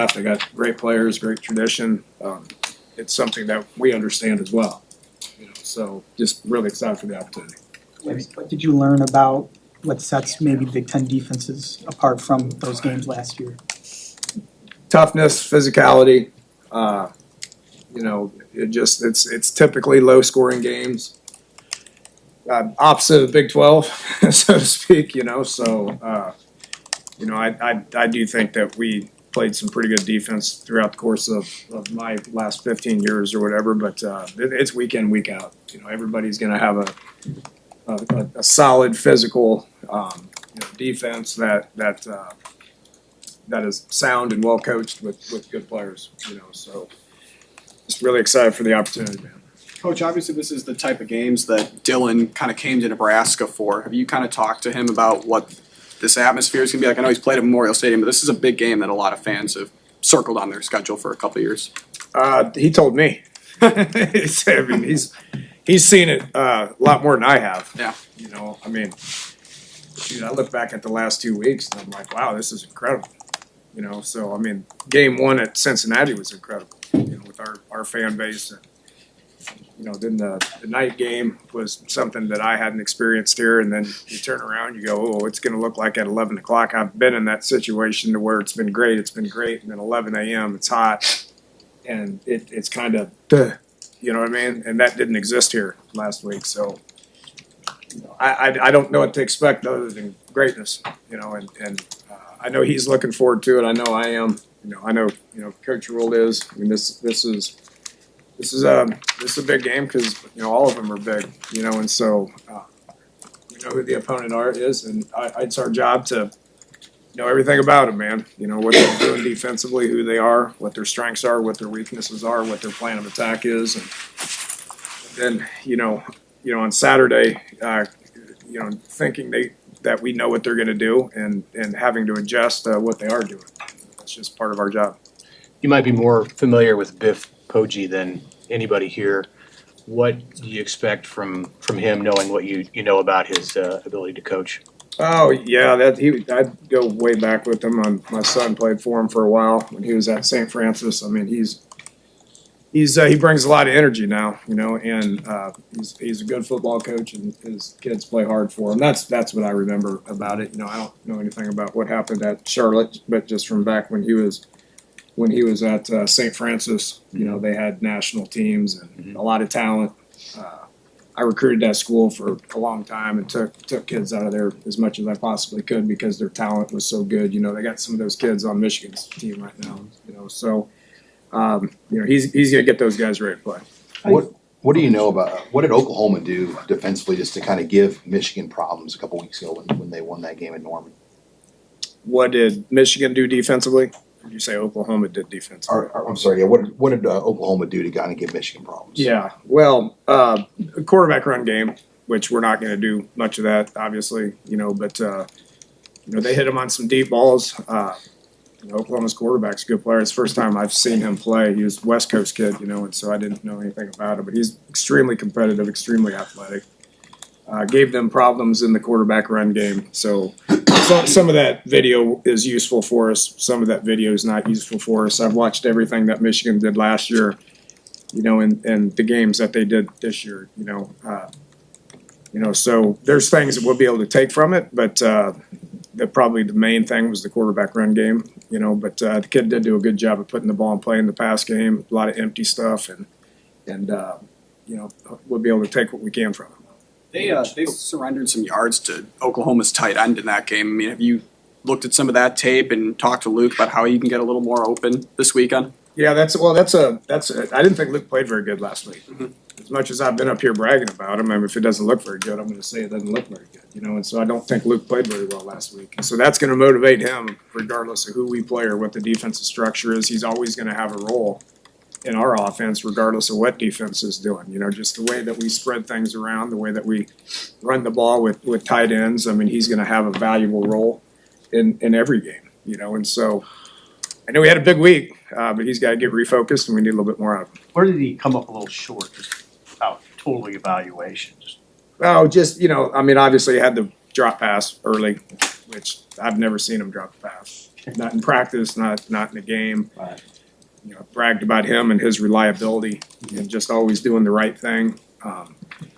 staff. They got great players, great tradition. It's something that we understand as well. So just really excited for the opportunity. What did you learn about what sets maybe Big Ten defenses apart from those games last year? Toughness, physicality. It's typically low scoring games. Opposite of the Big 12, so to speak. I do think that we played some pretty good defense throughout the course of my last 15 years or whatever. But it's week in, week out. Everybody's going to have a solid physical defense that is sound and well coached with good players. So just really excited for the opportunity, man. Coach, obviously this is the type of games that Dylan kind of came to Nebraska for. Have you kind of talked to him about what this atmosphere is going to be like? I know he's played at Memorial Stadium, but this is a big game that a lot of fans have circled on their schedule for a couple of years. He told me. He's seen it a lot more than I have. Yeah. I look back at the last 2 weeks and I'm like, wow, this is incredible. Game one at Cincinnati was incredible, with our fan base. And, then the night game was something that I hadn't experienced here. And then you turn around, you go, oh, it's going to look like at 11 o'clock. I've been in that situation to where it's been great. And then 11 a.m., it's hot. And it's kind of, you know what I mean? And that didn't exist here last week. So, I don't know what to expect other than greatness, and I know he's looking forward to it. I know I am. I know Coach Rule is. This is a big game because all of them are big. And so we know who the opponent is, and it's our job to know everything about them, man. What they're doing defensively, who they are, what their strengths are, what their weaknesses are, what their plan of attack is, and then on Saturday, thinking that we know what they're going to do and having to adjust what they are doing. That's just part of our job. You might be more familiar with Biff Poggi than anybody here. What do you expect from him, knowing what you know about his ability to coach? Oh yeah, I'd go way back with him. My son played for him for a while when he was at St. Francis. He brings a lot of energy now, and he's a good football coach, and his kids play hard for him. That's what I remember about it. I don't know anything about what happened at Charlotte, but just from back when he was at St. Francis, they had national teams and a lot of talent. I recruited that school for a long time and took kids out of there as much as I possibly could because their talent was so good. They got some of those kids on Michigan's team right now. So. He's going to get those guys ready to play. What do you know about what did Oklahoma do defensively just to kind of give Michigan problems a couple weeks ago when they won that game in Norman? What did Michigan do defensively? Or did you say Oklahoma did defensively? I'm sorry. Yeah, what did Oklahoma do to kind of give Michigan problems? Yeah, well, quarterback run game, which we're not going to do much of that, obviously. But they hit him on some deep balls. Oklahoma's quarterback's a good player. It's the first time I've seen him play. He was a West Coast kid, and so I didn't know anything about him. But he's extremely competitive, extremely athletic. Gave them problems in the quarterback run game. So some of that video is useful for us. Some of that video is not useful for us. I've watched everything that Michigan did last year, and the games that they did this year, So there's things that we'll be able to take from it, but probably the main thing was the quarterback run game, but the kid did do a good job of putting the ball in play in the pass game, a lot of empty stuff, and we'll be able to take what we can from him. They surrendered some yards to Oklahoma's tight end in that game. Have you looked at some of that tape and talked to Luke about how you can get a little more open this weekend? Yeah, I didn't think Luke played very good last week. Mm-hmm. As much as I've been up here bragging about him, if it doesn't look very good, I'm going to say it doesn't look very good, and so I don't think Luke played very well last week. And so that's going to motivate him regardless of who we play or what the defensive structure is. He's always going to have a role in our offense regardless of what defense is doing, just the way that we spread things around, the way that we run the ball with tight ends. He's going to have a valuable role in every game, and so I know he had a big week, but he's got to get refocused, and we need a little bit more out of him. Where did he come up a little short, just about total evaluation? Obviously he had the drop pass early, which I've never seen him drop a pass. not in practice, not in the game. Right. You know, bragged about him and his reliability and just always doing the right thing.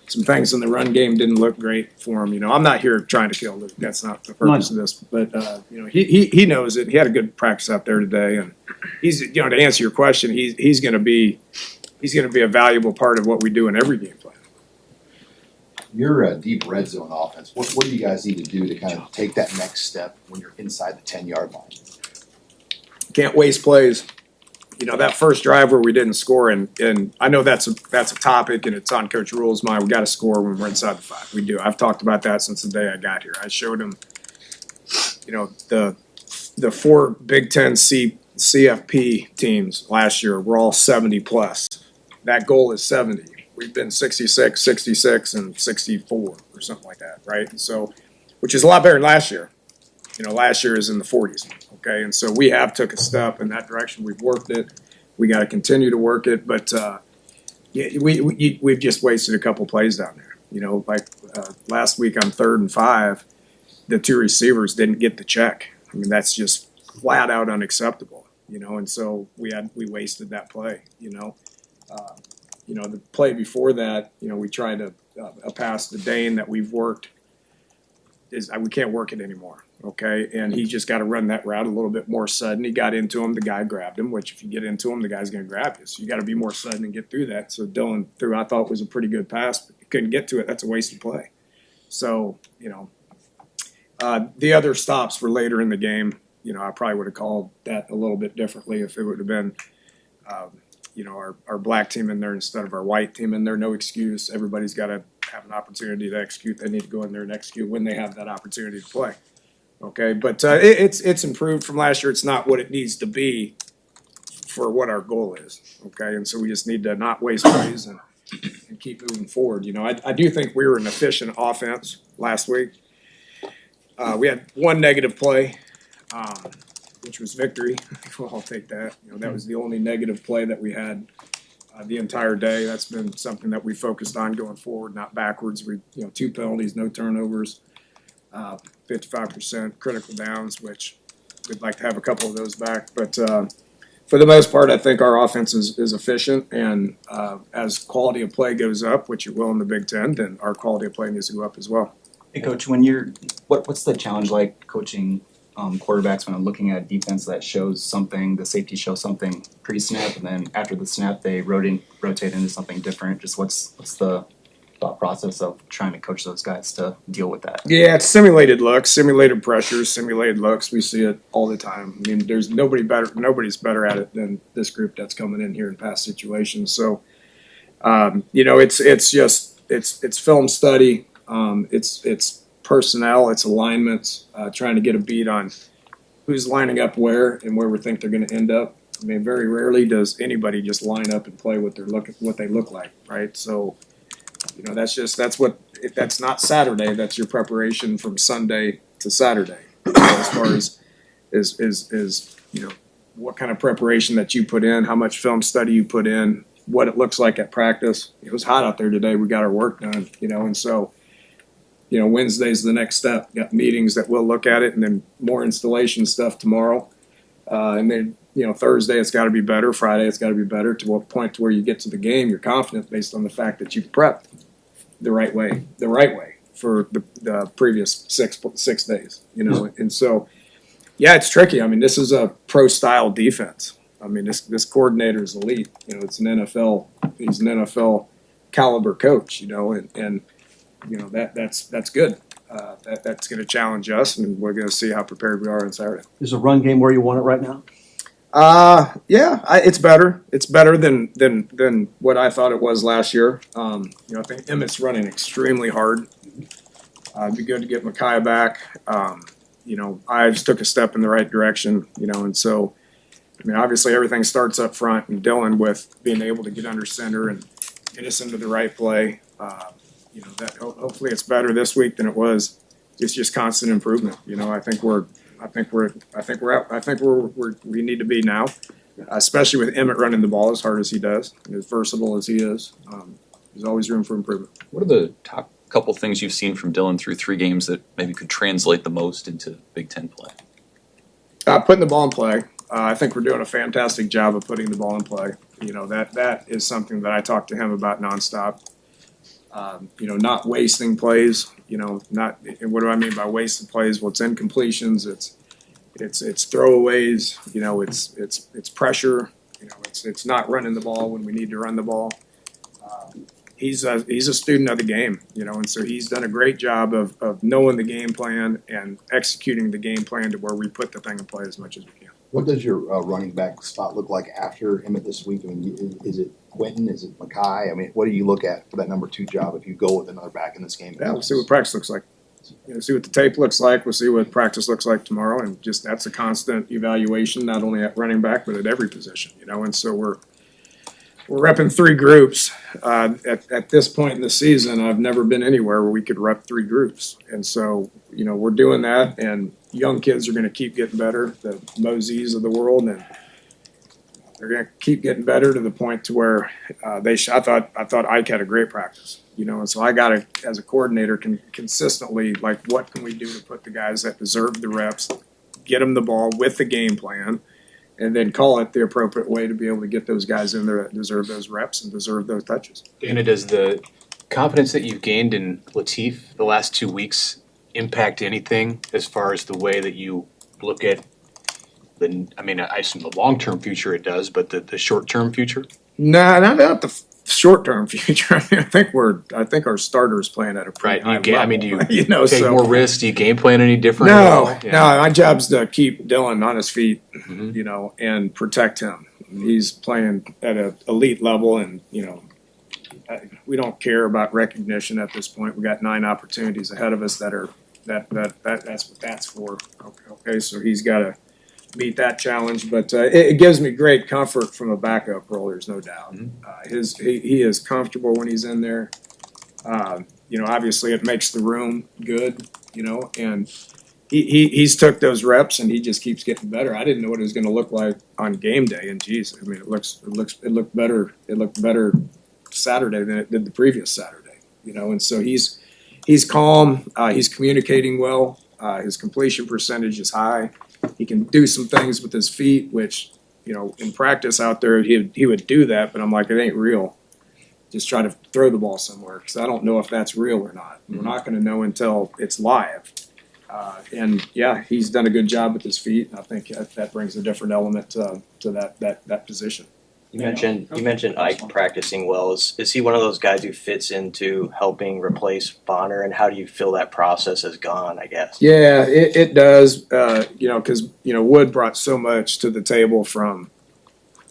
Some things in the run game didn't look great for him. You know, I'm not here trying to kill Luke. That's not the purpose of this. But you know, he knows it. He had a good practice out there today, and he's, you know, to answer your question, he's going to be a valuable part of what we do in every game plan. Your deep red zone offense, what do you guys need to do to kind of take that next step when you're inside the 10-yard line? Can't waste plays. You know, that first drive where we didn't score, and I know that's a topic, and it's on Coach Rule's mind. We got to score when we're inside the 5. We do. I've talked about that since the day I got here. I showed him, you know, the 4 Big Ten CFP teams last year were all 70 plus. That goal is 70. We've been 66, 66, and 64 or something like that, right? And so, which is a lot better than last year. You know, last year is in the 40s. Okay, and so we have took a step in that direction. We've worked it. We got to continue to work it, but yeah, we've just wasted a couple plays down there. You know, like last week on 3rd and 5, the 2 receivers didn't get the check. I mean, that's just flat out unacceptable. You know, and so we wasted that play. You know, the play before that, you know, we tried to pass the Dane that we've worked. We can't work it anymore. Okay, and he just got to run that route a little bit more sudden. He got into him, the guy grabbed him, which if you get into him, the guy's going to grab you. So you got to be more sudden and get through that. So Dylan threw, I thought, was a pretty good pass, but he couldn't get to it. That's a wasted play. So, you know, the other stops were later in the game. You know, I probably would have called that a little bit differently if it would have been, you know, our black team in there instead of our white team in there. No excuse. Everybody's got to have an opportunity to execute. They need to go in there and execute when they have that opportunity to play. Okay, but it's improved from last year. It's not what it needs to be for what our goal is. Okay, and so we just need to not waste plays and keep moving forward. You know, I do think we were an efficient offense last week. We had 1 negative play, which was victory. Well, I'll take that. You know, that was the only negative play that we had the entire day. That's been something that we focused on going forward, not backwards. We, you know, 2 penalties, no turnovers. 55% critical downs, which we'd like to have a couple of those back. But for the most part, I think our offense is efficient. And as quality of play goes up, which it will in the Big Ten, then our quality of play needs to go up as well. Hey, Coach, when what's the challenge like coaching quarterbacks when I'm looking at defense that shows something, the safety shows something pre-snap, and then after the snap they rotate into something different? Just what's the thought process of trying to coach those guys to deal with that? Yeah, it's simulated looks, simulated pressures, simulated looks. We see it all the time. I mean, there's nobody's better at it than this group that's coming in here in past situations. So, you know, it's film study, it's personnel, it's alignments, trying to get a beat on who's lining up where and where we think they're going to end up. I mean, very rarely does anybody just line up and play what they look like, right? So, you know, that's not Saturday. That's your preparation from Sunday to Saturday. As far as you know, what kind of preparation that you put in, how much film study you put in, what it looks like at practice. It was hot out there today. We got our work done, you know, and so, you know, Wednesday's the next step. Got meetings that we'll look at it, and then more installation stuff tomorrow, and then, you know, Thursday it's got to be better. Friday it's got to be better. To what point to where you get to the game, you're confident based on the fact that you prepped the right way for the previous six days. You know, and so yeah, it's tricky. I mean, this is a pro style defense. I mean, this coordinator is elite. You know, he's an NFL caliber coach. You know, and you know that's good. That's going to challenge us, and we're going to see how prepared we are on Saturday. Is the run game where you want it right now? Yeah, it's better. It's better than what I thought it was last year. You know, I think Emmett's running extremely hard. It'd be good to get Micaiah back. You know, Ives took a step in the right direction. You know, and so, I mean, obviously everything starts up front, and Dylan with being able to get under center and get us into the right play. You know, that hopefully it's better this week than it was. It's just constant improvement. You know, I think we're where we need to be now, especially with Emmett running the ball as hard as he does and as versatile as he is. There's always room for improvement. What are the top couple things you've seen from Dylan through 3 games that maybe could translate the most into Big Ten play? Putting the ball in play. I think we're doing a fantastic job of putting the ball in play. You know, that is something that I talk to him about nonstop. You know, not wasting plays. You know, and what do I mean by wasting plays? Well, it's incompletions. It's throwaways. You know, it's pressure. You know, it's not running the ball when we need to run the ball. He's a student of the game, you know, and so he's done a great job of knowing the game plan and executing the game plan to where we put the thing in play as much as we can. What does your running back spot look like after Emmett this week? I mean, is it Quentin? Is it Mackay? I mean, what do you look at for that number 2 job if you go with another back in this game? Yeah, we'll see what practice looks like. You know, see what the tape looks like. We'll see what practice looks like tomorrow, and just that's a constant evaluation, not only at running back but at every position. You know, and so we're repping 3 groups. At this point in the season, I've never been anywhere where we could rep 3 groups, and so you know we're doing that. And young kids are going to keep getting better, the Moseys of the world, and they're going to keep getting better to the point to where I thought Ike had a great practice. You know, and so I got to, as a coordinator, consistently, like, what can we do to put the guys that deserve the reps, get them the ball with the game plan, and then call it the appropriate way to be able to get those guys in there that deserve those reps and deserve those touches. Dana, does the confidence that you've gained in Latif the last 2 weeks impact anything as far as the way that you look at I assume the long-term future it does, but the short-term future? Nah, not the short-term future. I mean, I think our starters playing at a pretty high level. Do you you know, take so more risks? Do you game plan any different? at all? No, my job's to keep Dylan on his feet, Mhm. you know, and protect him. He's playing at an elite level, and you know, we don't care about recognition at this point. We got 9 opportunities ahead of us that's what that's for. Okay, so he's got to meet that challenge, but it gives me great comfort from a backup role. There's no doubt. He is comfortable when he's in there. You know, obviously it makes the room good. You know, and he's took those reps and he just keeps getting better. I didn't know what it was going to look like on game day, and geez, I mean, it looked better. It looked better Saturday than it did the previous Saturday. You know, and so he's calm. He's communicating well. His completion percentage is high. He can do some things with his feet, which, you know, in practice out there, he would do that, but I'm like, it ain't real. Just try to throw the ball somewhere, because I don't know if that's real or not. We're not going to know until it's live. And yeah, he's done a good job with his feet, and I think that brings a different element to that position. You mentioned Ike practicing well. Is he one of those guys who fits into helping replace Bonner, and how do you feel that process has gone, I guess? Yeah, it does. You know, because you know Wood brought so much to the table from,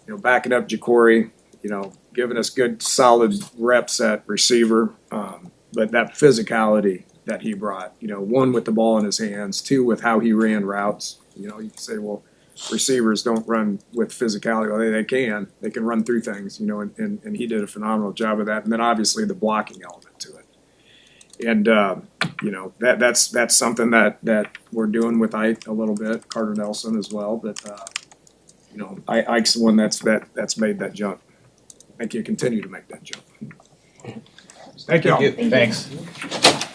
you know, backing up Ja'Cory, you know, giving us good solid reps at receiver, but that physicality that he brought, you know, 1 with the ball in his hands, 2 with how he ran routes. You know, you can say, well, receivers don't run with physicality. Well, they can run through things, you know, and he did a phenomenal job of that. And then obviously the blocking element to it. And, you know, that's something that we're doing with Ike a little bit, Carter Nelson as well. But, you know, Ike's the one that's made that jump. I think he'll continue to make that jump. Thank you all. Thanks.